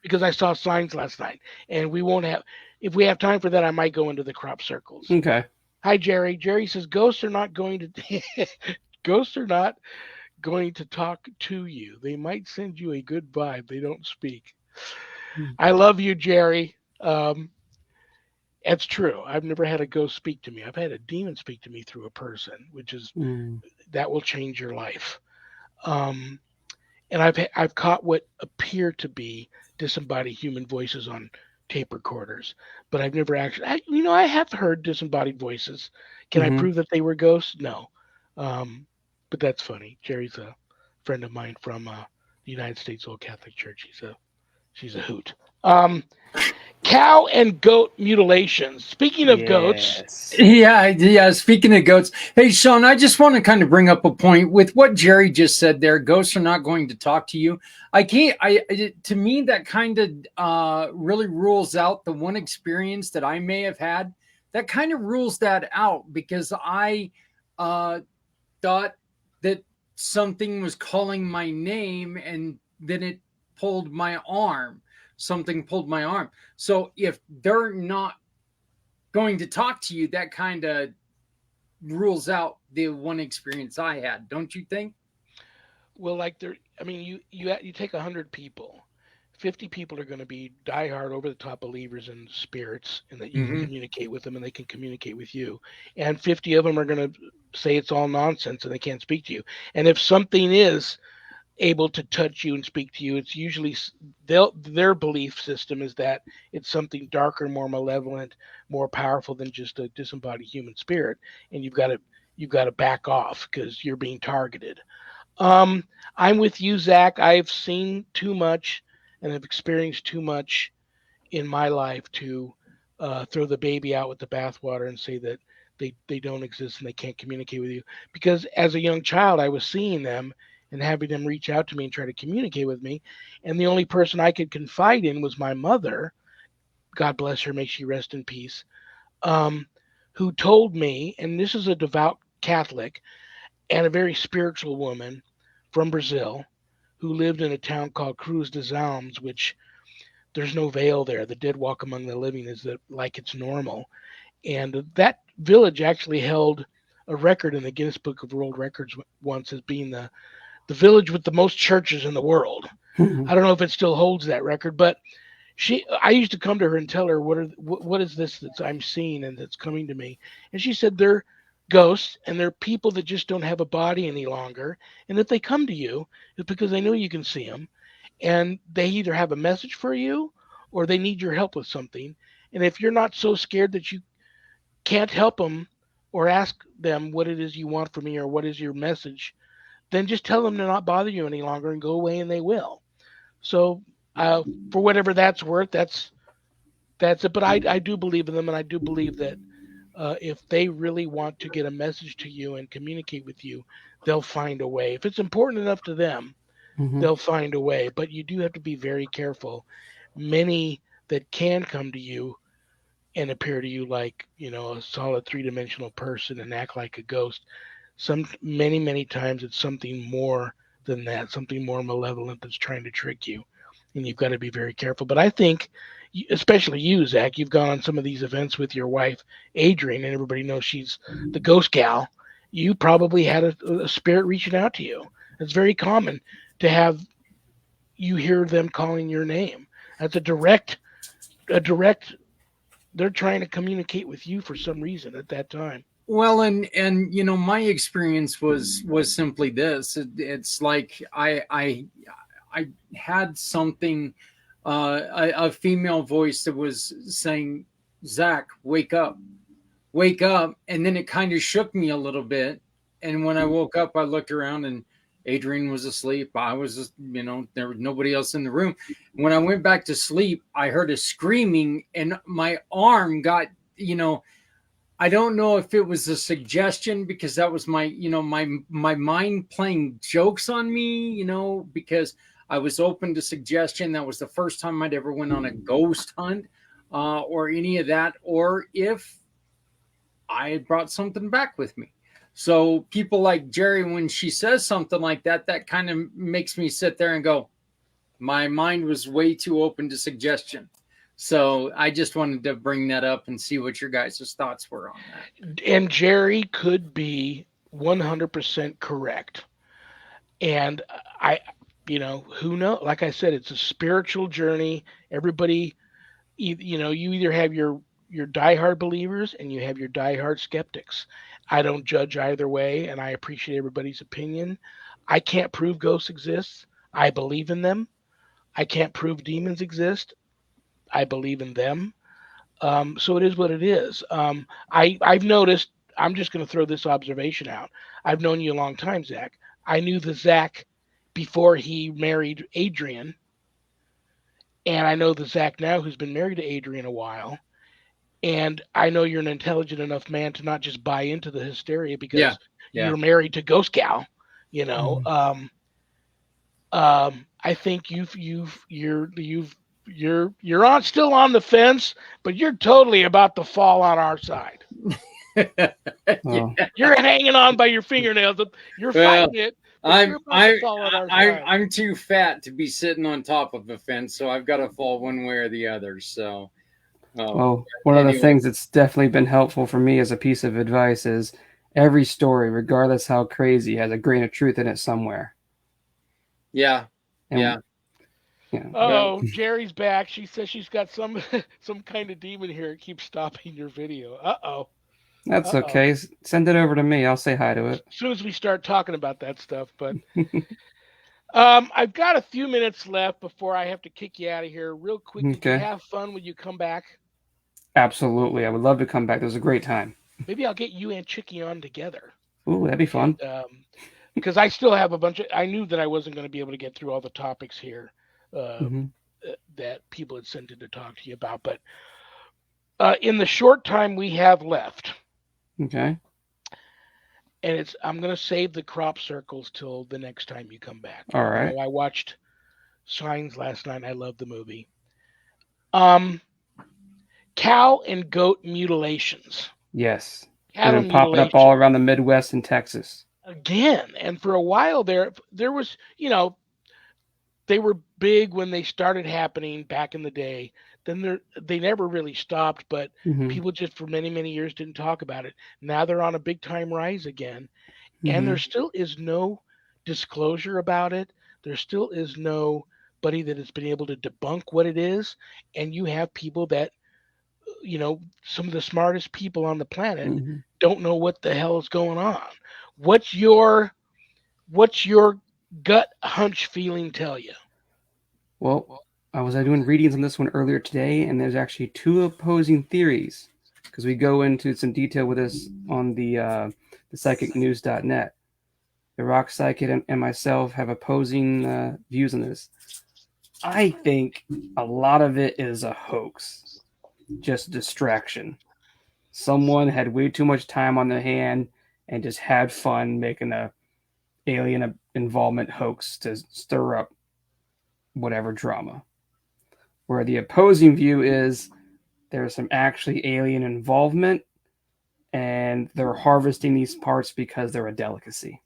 because I saw signs last night. And we won't have, if we have time for that, I might go into the crop circles. Okay. Hi, Jerry. Jerry says ghosts are not going to ghosts are not going to talk to you. They might send you a good vibe. They don't speak. I love you, Jerry. It's true. I've never had a ghost speak to me. I've had a demon speak to me through a person, which is Mm. that will change your life. Um, and I've caught what appear to be disembodied human voices on tape recorders, but I've never actually. I have heard disembodied voices. Can I Mm-hmm. prove that they were ghosts? No. But that's funny. Jerry's a friend of mine from the United States Old Catholic Church. She's a hoot. Cow and goat mutilations. Speaking of goats. Yeah. Speaking of goats, hey, Sean, I just want to kind of bring up a point with what Jerry just said there. Ghosts are not going to talk to you. I can't, to me, that kind of really rules out the one experience that I may have had. That kind of rules that out because I thought that something was calling my name and then it pulled my arm. Something pulled my arm. So if they're not going to talk to you, that kind of rules out the one experience I had, don't you think? Well, like you take 100 people. 50 people are going to be diehard over the top believers in spirits and that you can communicate with them and they can communicate with you. And 50 of them are going to say it's all nonsense and they can't speak to you. And if something is able to touch you and speak to you, it's usually their belief system is that it's something darker, more malevolent, more powerful than just a disembodied human spirit, and you've got to back off because you're being targeted. I'm with you, Zach. I've seen too much and have experienced too much in my life to throw the baby out with the bathwater and say that they don't exist and they can't communicate with you. Because as a young child, I was seeing them and having them reach out to me and try to communicate with me. And the only person I could confide in was my mother. God bless her, may she rest in peace. Um, who told me, and this is a devout Catholic and a very spiritual woman from Brazil who lived in a town called Cruz das Almas, which there's no veil there. The dead walk among the living is that like it's normal. And that village actually held a record in the Guinness Book of World Records once as being the village with the most churches in the world. I don't know if it still holds that record, but I used to come to her and tell her what is this that I'm seeing and that's coming to me, and she said they're ghosts and they're people that just don't have a body any longer, and if they come to you, it's because they know you can see them, and they either have a message for you or they need your help with something, and if you're not so scared that you can't help them or ask them what it is you want from me or what is your message, then just tell them to not bother you any longer and go away, and they will. So, for whatever that's worth, that's it. But I do believe in them, and I do believe that if they really want to get a message to you and communicate with you, they'll find a way. If it's important enough to them, they'll find a way. But you do have to be very careful. Many that can come to you and appear to you like a solid three-dimensional person and act like a ghost. Many times it's something more than that, something more malevolent that's trying to trick you, and you've got to be very careful. But I think, especially you, Zach, you've gone on some of these events with your wife, Adrian, and everybody knows she's the ghost gal. You probably had a spirit reaching out to you. It's very common to have you hear them calling your name. That's a direct. They're trying to communicate with you for some reason at that time. Well, and my experience was simply this. It's like I had something, a female voice that was saying, "Zach, wake up, wake up," and then it kind of shook me a little bit. And when I woke up, I looked around and Adrian was asleep. I was just, there was nobody else in the room. When I went back to sleep, I heard a screaming, and my arm got, I don't know if it was a suggestion because that was my, my mind playing jokes on me, because I was open to suggestion. That was the first time I'd ever went on a ghost hunt or any of that, or if I had brought something back with me. So people like Jerry, when she says something like that, that kind of makes me sit there and go, my mind was way too open to suggestion. So I just wanted to bring that up and see what your guys' thoughts were on that. And Jerry could be 100% correct. And who knows? Like I said, it's a spiritual journey. Everybody, you either have your diehard believers and you have your diehard skeptics. I don't judge either way, and I appreciate everybody's opinion. I can't prove ghosts exist. I believe in them. I can't prove demons exist. I believe in them. So it is what it is. I've noticed. I'm just going to throw this observation out. I've known you a long time, Zach. I knew the Zach before he married Adrian, And I know the Zach now who's been married to Adrian a while. And I know you're an intelligent enough man to not just buy into the hysteria Yeah. because Yeah. you're married to Ghost Gal, you know. I think you're on still on the fence, but you're totally about to fall on our side. Oh, You're hanging on by your fingernails. You're Well, fighting it, but you're about to fall on our side. I'm too fat to be sitting on top of a fence, so I've got to fall one way or the other. So, well, one of the anyway, things that's definitely been helpful for me as a piece of advice is every story, regardless how crazy, has a grain of truth in it somewhere. yeah, And, yeah. you know, Oh, Jerry's back. She says she's got some some kind of demon here. It keeps stopping your video. Uh-oh. that's Uh-oh. okay. Send it over to me. I'll say hi to As it. soon as we start talking about that stuff, but I've got a few minutes left before I have to kick you out of here. Real quick, did you Okay. have fun when you come back? Absolutely. I would love to come back. It was a great time. Maybe I'll get you and Chicky on together. Ooh, that'd be fun. And, because I still have a bunch of. I knew that I wasn't going to be able to get through all the topics here hmm that people had sent in to talk to you about, but in the short time we have left, Okay. and I'm going to save the crop circles till the next time you come back. All right. You know, I watched Signs last night. I love the movie. Cow and goat mutilations. Yes. They've Cattle been popping up mutilation. all around the Midwest and Texas. Again, and for a while there was, you know, they were big when they started happening back in the day. Then they never really stopped, but hmm people just for many years didn't talk about it. Now they're on a big time rise again, and hmm there still is no disclosure about it. There still is nobody that has been able to debunk what it is, and you have people that, you know, some of the smartest people on the planet hmm don't know what the hell is going on. What's your gut hunch feeling tell you? Well, I was doing readings on this one earlier today, and there's actually two opposing theories because we go into some detail with this on the psychicnews.net. The Rock Psychic and myself have opposing views on this. I think a lot of it is a hoax, just distraction. Someone had way too much time on their hand and just had fun making a alien involvement hoax to stir up whatever drama. Where the opposing view is there's some actually alien involvement and they're harvesting these parts because they're a delicacy.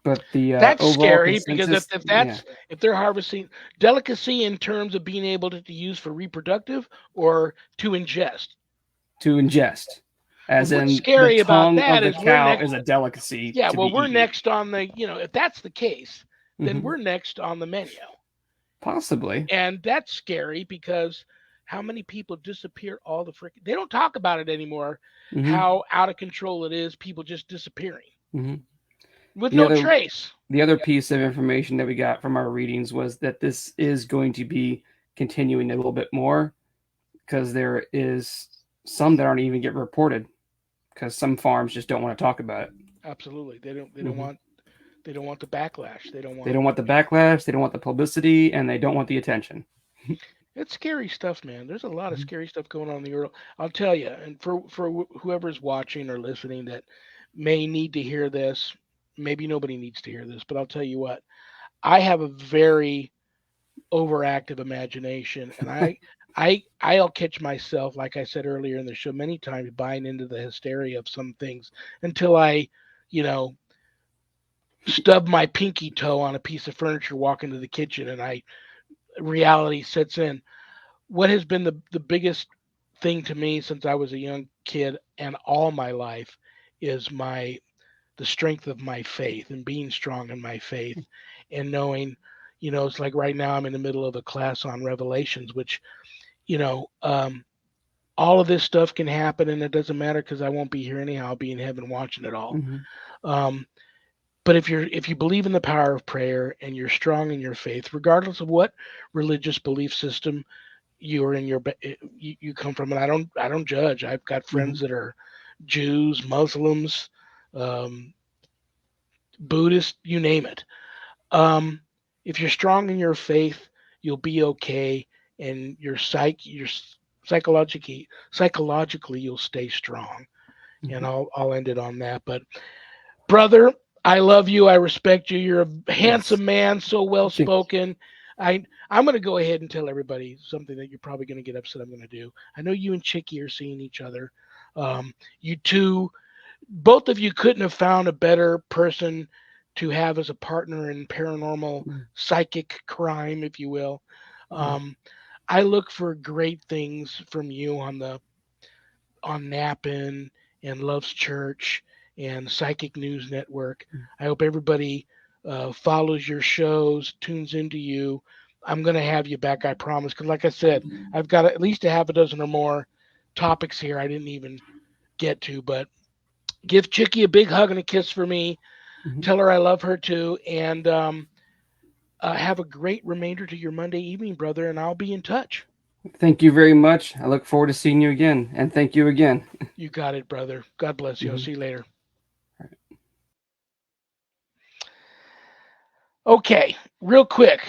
But the That's overall scary because consensus, if they're harvesting delicacy in terms of being able to use for reproductive or to ingest. to ingest, as What's in scary the about tongue that of the is cow is a delicacy. yeah, to well, be we're eaten. next on the, you know, if that's the case, then Mhm. we're next on the menu. Possibly. And that's scary because how many people disappear all the freaking, they don't talk about it anymore, Mhm. how out of control it is, people just disappearing Mhm. with The no other trace. the other piece of information that we got from our readings was that this is going to be continuing a little bit more because there is some that aren't even get reported because some farms just don't want to talk about it. Absolutely. They don't Mhm. want the backlash. They don't They don't want the backlash, they don't want the publicity, and they don't want the attention. It's scary stuff, man. There's a lot of Mhm. scary stuff going on in the world. I'll tell you, and for whoever's watching or listening that may need to hear this, maybe nobody needs to hear this, but I'll tell you what. I have a very overactive imagination, and I'll catch myself, like I said earlier in the show, many times buying into the hysteria of some things until I, you know, stub my pinky toe on a piece of furniture, walk into the kitchen, and reality sets in. What has been the biggest thing to me since I was a young kid and all my life is the strength of my faith and being strong in my faith and knowing, you know, it's like right now I'm in the middle of a class on Revelations, which, you know, all of this stuff can happen and it doesn't matter because I won't be here anyhow. I'll be in heaven watching it all. Mhm. But if you believe in the power of prayer and you're strong in your faith, regardless of what religious belief system you're in you come from, and I don't judge. I've got Mhm. friends that are Jews, Muslims, um, Buddhist, you name it. Um, If you're strong in your faith, you'll be okay, and your psychologically you'll stay strong. And Mhm. I'll end it on that. But brother, I love you. I respect you. You're a Yes. handsome man, so well Thank spoken. I'm going to go ahead and tell everybody something that you're probably going to get upset. I'm going to do. I know you and Chicky are seeing each other. You two, both of you couldn't have found a better person to have as a partner in paranormal you. psychic crime, if you will. Yeah. Um, I look for great things from you on Nappin and Love's Church and Psychic News Network. I hope everybody follows your shows, tunes into you. I'm going to have you back, I promise. Because, like I said, I've got at least a half a dozen or more topics here I didn't even get to. But give Chicky a big hug and a kiss for me. Mhm. Tell her I love her too. And have a great remainder to your Monday evening, brother. And I'll be in touch. Thank you very much. I look forward to seeing you again, and thank you again. You got it, brother. God bless you. I'll Mhm. see you later. Okay, real quick.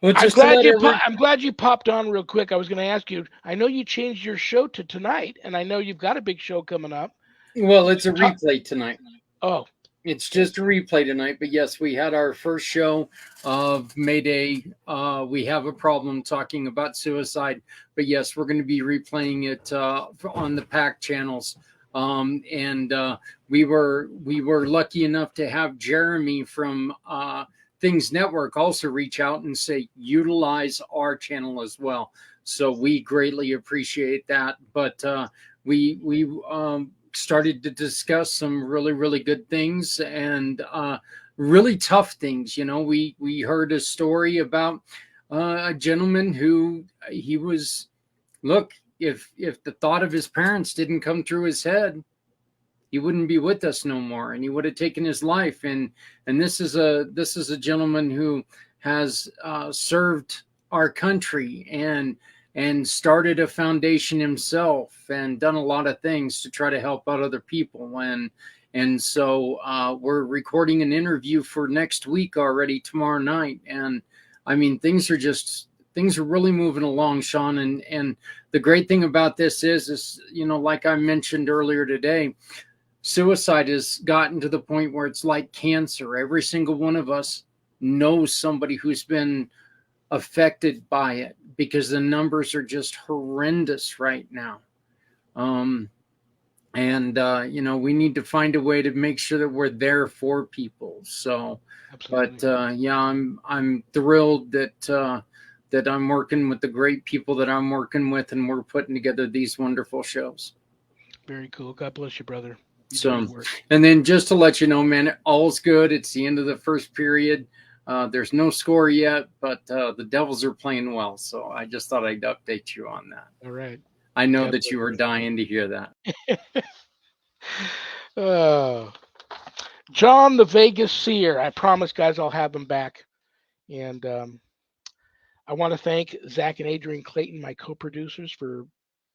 Well, I'm just to glad let you every I'm glad you popped on real quick. I was going to ask you. I know you changed your show to tonight, and I know you've got a big show coming up. well, it's a replay tonight. Oh, It's okay. just a replay tonight, but yes, we had our first show of Mayday. We have a problem talking about suicide, but yes, we're going to be replaying it on the PAC channels. And we were lucky enough to have Jeremy from Things Network also reach out and say utilize our channel as well. So we greatly appreciate that. But we started to discuss some really good things and really tough things. You know, we heard a story about a gentleman who he was look, if the thought of his parents didn't come through his head, he wouldn't be with us no more, and he would have taken his life. And this is a gentleman who has served our country and started a foundation himself and done a lot of things to try to help out other people. And so we're recording an interview for next week already, tomorrow night. And I mean, things are really moving along, Sean. And the great thing about this is like I mentioned earlier today, suicide has gotten to the point where it's like cancer. Every single one of us knows somebody who's been affected by it because the numbers are just horrendous right now. Um, and we need to find a way to make sure that we're there for people. So, but Absolutely. yeah, I'm thrilled that I'm working with the great people that I'm working with, and we're putting together these wonderful shows. Very cool. God bless you, brother. You do So, good work. and then just to let you know, man, all's good. It's the end of the first period. There's no score yet, but the Devils are playing well. So I just thought I'd update you on that. All right. I know God that you were bless dying to hear that. you. John the Vegas Seer. I promise, guys, I'll have him back. And I want to thank Zach and Adrian Clayton, my co-producers, for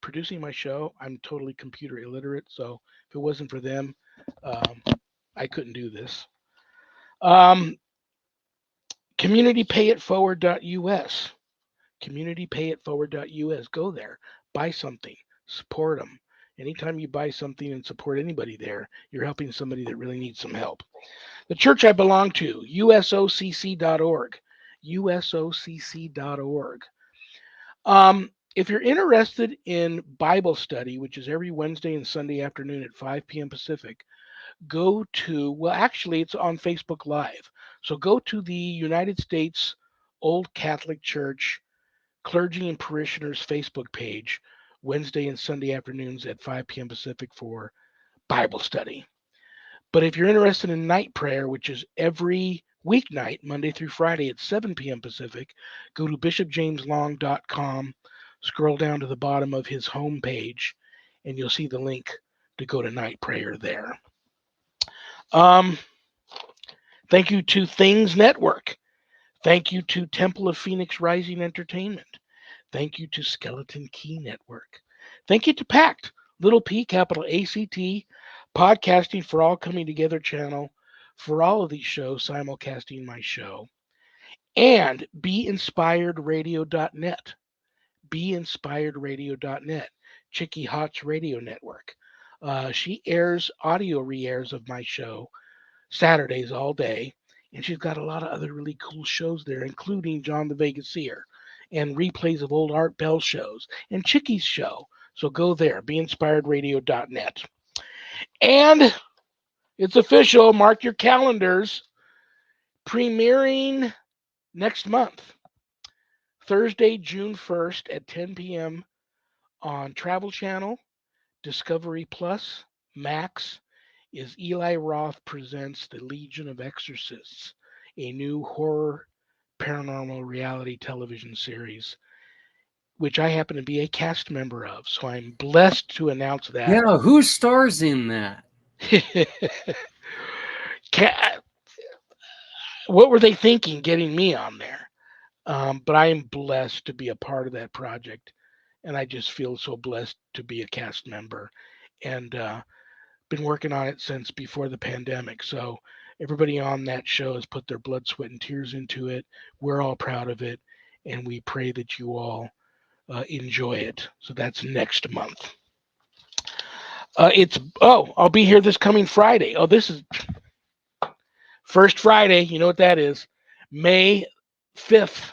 producing my show. I'm totally computer illiterate, so if it wasn't for them, um, I couldn't do this. Um, CommunityPayItForward.us. CommunityPayItForward.us. Go there, buy something, support them. Anytime you buy something and support anybody there, you're helping somebody that really needs some help. The church I belong to, usocc.org. usocc.org. If you're interested in Bible study, which is every Wednesday and Sunday afternoon at 5 p.m. Pacific, go to, well, actually, it's on Facebook Live. So go to the United States Old Catholic Church Clergy and Parishioners Facebook page, Wednesday and Sunday afternoons at 5 p.m. Pacific for Bible study. But if you're interested in night prayer, which is every weeknight, Monday through Friday at 7 p.m. Pacific, go to bishopjameslong.com, scroll down to the bottom of his homepage, and you'll see the link to go to night prayer there. Um, Thank you to Things Network. Thank you to Temple of Phoenix Rising Entertainment. Thank you to Skeleton Key Network. Thank you to PACT, little p, capital ACT, Podcasting for All Coming Together channel, for all of these shows, simulcasting my show. and BeInspiredRadio.net. BeInspiredRadio.net. Chicky Hot's radio network. She airs audio re-airs of my show Saturdays all day, and she's got a lot of other really cool shows there, including John the Vegas Seer and replays of old Art Bell shows and Chicky's show. So go there, BeInspiredRadio.net. And it's official. Mark your calendars. Premiering next month, Thursday, June 1st at 10 p.m. on Travel Channel, Discovery Plus, Max, is Eli Roth Presents The Legion of Exorcists, a new horror paranormal reality television series, which I happen to be a cast member of. So I'm blessed to announce that. Yeah, who stars in that? What were they thinking getting me on there? But I am blessed to be a part of that project. And I just feel so blessed to be a cast member. And been working on it since before the pandemic. So everybody on that show has put their blood, sweat, and tears into it. We're all proud of it. And we pray that you all enjoy it. So that's next month. I'll be here this coming Friday. Oh, this is first Friday. You know what that is? May 5th.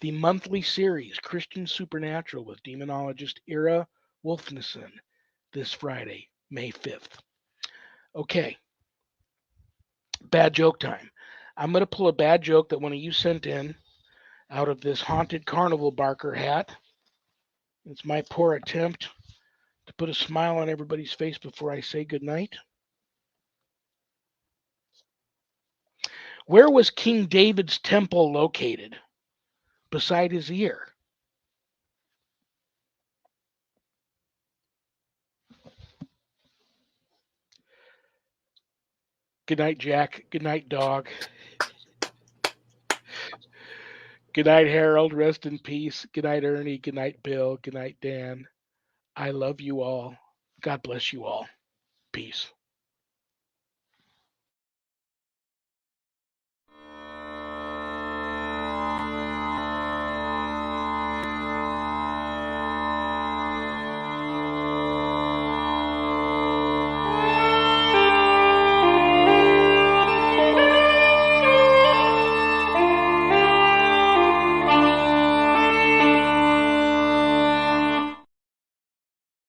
The monthly series, Christian Supernatural with demonologist Ira Wolfnesson, this Friday, May 5th. Okay. Bad joke time. I'm going to pull a bad joke that one of you sent in out of this haunted carnival barker hat. It's my poor attempt to put a smile on everybody's face before I say goodnight. Where was King David's temple located? Beside his ear. Good night, Jack. Good night, dog. Good night, Harold. Rest in peace. Good night, Ernie. Good night, Bill. Good night, Dan. I love you all. God bless you all. Peace.